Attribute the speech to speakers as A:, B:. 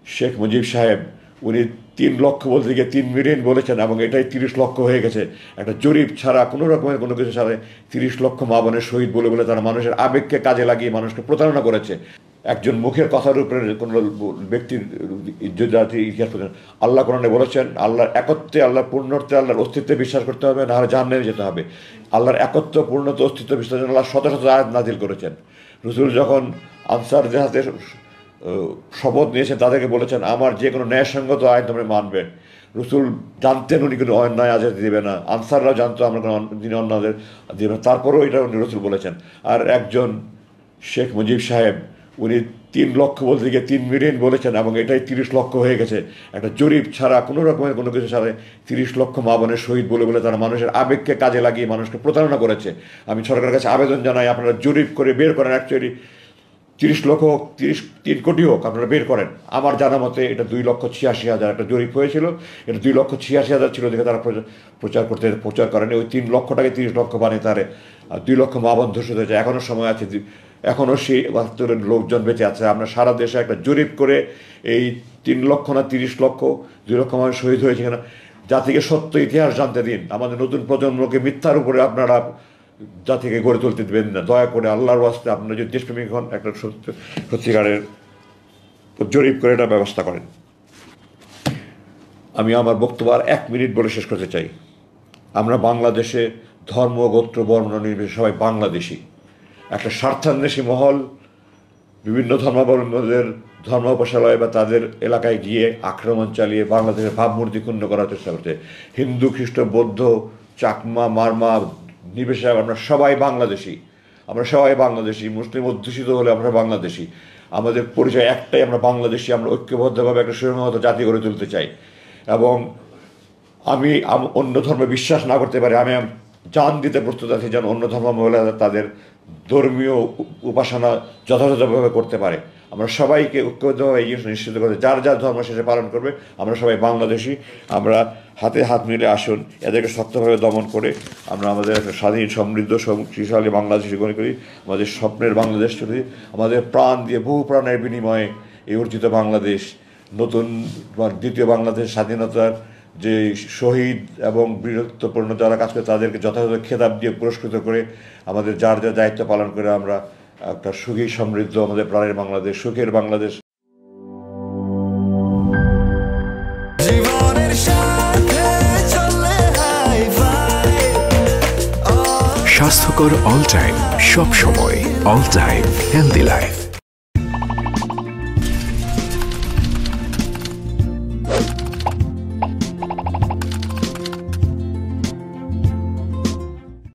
A: শেখ মুজিব সাহেব উনি 3 লক্ষ বলতে গিয়ে 3 মিলিয়ন বলেছেন এবং এটাই 30 লক্ষ হয়ে গেছে। একটা জরিপ ছাড়া কোনো রকমের কোনো কিছু ছাড়া 30 লক্ষ মা বোনের শহীদ বলে বলে তারা মানুষের আবেগকে কাজে লাগিয়ে মানুষকে প্রতারণা করেছে। একজন মুখের কথার উপরে কোনো ব্যক্তির জাতির ইতিহাস আল্লাহ কোরআনে বলেছেন আল্লাহর একত্বে, আল্লাহর পূর্ণত্বে, আল্লাহর অস্তিত্বে বিশ্বাস করতে হবে, নাহলে জাহান্নামে যেতে হবে। আল্লাহর একত্ব, পূর্ণত্ব, অস্তিত্ব বিশ্বাসের আল্লাহ শত শত আয়াত নাজিল করেছেন। রাসূল যখন আনসারদের হাতে শপথ নিয়েছেন তাদেরকে বলেছেন আমার যে কোনো ন্যায়সঙ্গত আইন তোমরা মানবে। রাসূল জানতেন উনি কোনো অন্যায় আজাদি দেবে না, আনসাররাও জানতো আমরা কোনো তিনি অন্যায় দেবে না, তারপরেও এটা উনি রাসূল বলেছেন। আর একজন শেখ মুজিব সাহেব উনি 3 লক্ষ বলতে গিয়ে 3 মিলিয়ন বলেছেন এবং এটাই 30 লক্ষ হয়ে গেছে। একটা জরিপ ছাড়া কোনো রকমের কোনো কিছু ছাড়া 30 লক্ষ মা বোনের শহীদ বলে বলে তারা মানুষের আবেগকে কাজে লাগিয়ে মানুষকে প্রতারণা করেছে। আমি সরকারের কাছে আবেদন জানাই আপনারা জরিপ করে বের করেন, অ্যাকচুয়ালি 30 লক্ষ হোক 3 কোটি হোক আপনারা বের করেন। আমার জানা মতে এটা 2,86,000 একটা জরিপ হয়েছিল, এটা 2,86,000 ছিল দেখে তারা প্রচার করেনি। ওই 3 লক্ষটাকে 30 লক্ষ বানিয়ে তারে 2 লক্ষ মা বোন ধর্ষিত হয়েছে। এখনও সময় আছে, এখনও সেই 72 লোকজন বেঁচে আছে। আমরা সারা দেশে একটা জরিপ করে এই 3 লক্ষ না 30 লক্ষ 2 লক্ষ মানুষ শহীদ হয়েছে কিনা জাতিকে সত্য ইতিহাস জানতে দিন। আমাদের নতুন প্রজন্মকে মিথ্যার উপরে আপনারা জাতিকে গড়ে তুলতে দেবেন না, দয়া করে আল্লাহর ওয়াস্তে আপনারা যদি দেশপ্রেমিক হন একটা সত্যিকারের জরিপ করে এটা ব্যবস্থা করেন। আমি আমার বক্তব্য আর 1 মিনিট বলে শেষ করতে চাই। আমরা বাংলাদেশে ধর্ম, গোত্র, বর্ণ নির্বিশেষে সবাই বাংলাদেশি। একটা স্বার্থান্বেষী মহল বিভিন্ন ধর্মাবলম্বীদের ধর্মোপাসনালয় বা তাদের এলাকায় গিয়ে আক্রমণ চালিয়ে বাংলাদেশের ভাবমূর্তি ক্ষুণ্ণ করার চেষ্টা করছে। হিন্দু, খ্রিস্ট, বৌদ্ধ, চাকমা, মারমা নির্বিশেষে আমরা সবাই বাংলাদেশি। আমরা সবাই বাংলাদেশি, মুসলিম অধ্যুষিত হলে আমরা বাংলাদেশি। আমাদের পরিচয় একটাই, আমরা বাংলাদেশি। আমরা ঐক্যবদ্ধভাবে একটা সুসংহত জাতি গড়ে তুলতে চাই। এবং আমি অন্য ধর্মে বিশ্বাস না করতে পারি, আমি জান দিতে প্রস্তুত আছি যেন অন্য ধর্মাবলম্বীরা তাদের ধর্মীয় উপাসনা যথাযথভাবে করতে পারে। আমরা সবাইকে ঐক্যবদ্ধভাবে এই জিনিস নিশ্চিত করতে, যার যার ধর্ম শেষে পালন করবে। আমরা সবাই বাংলাদেশি। আমরা হাতে হাত মিলে আসুন, এদেরকে শক্তভাবে দমন করে আমরা আমাদের একটা স্বাধীন, সমৃদ্ধ, শক্তিশালী বাংলাদেশি গড়ে করি। আমাদের স্বপ্নের বাংলাদেশ তৈরি, আমাদের প্রাণ দিয়ে বহু প্রাণের বিনিময়ে এই অর্জিত বাংলাদেশ, নতুন দ্বিতীয় বাংলাদেশ স্বাধীনতার যে শহীদ এবং বীরত্বপূর্ণ যারা কাজ করে তাদেরকে যথাযথ খেতাব দিয়ে পুরস্কৃত করে আমাদের যার যার দায়িত্ব পালন করে আমরা একটা সুখী, সমৃদ্ধ, আমাদের প্রাণের বাংলাদেশ, সুখের বাংলাদেশ।
B: স্বাস্থ্যকর অল টাইম, সব সময় অল টাইম হেলদি লাইফ।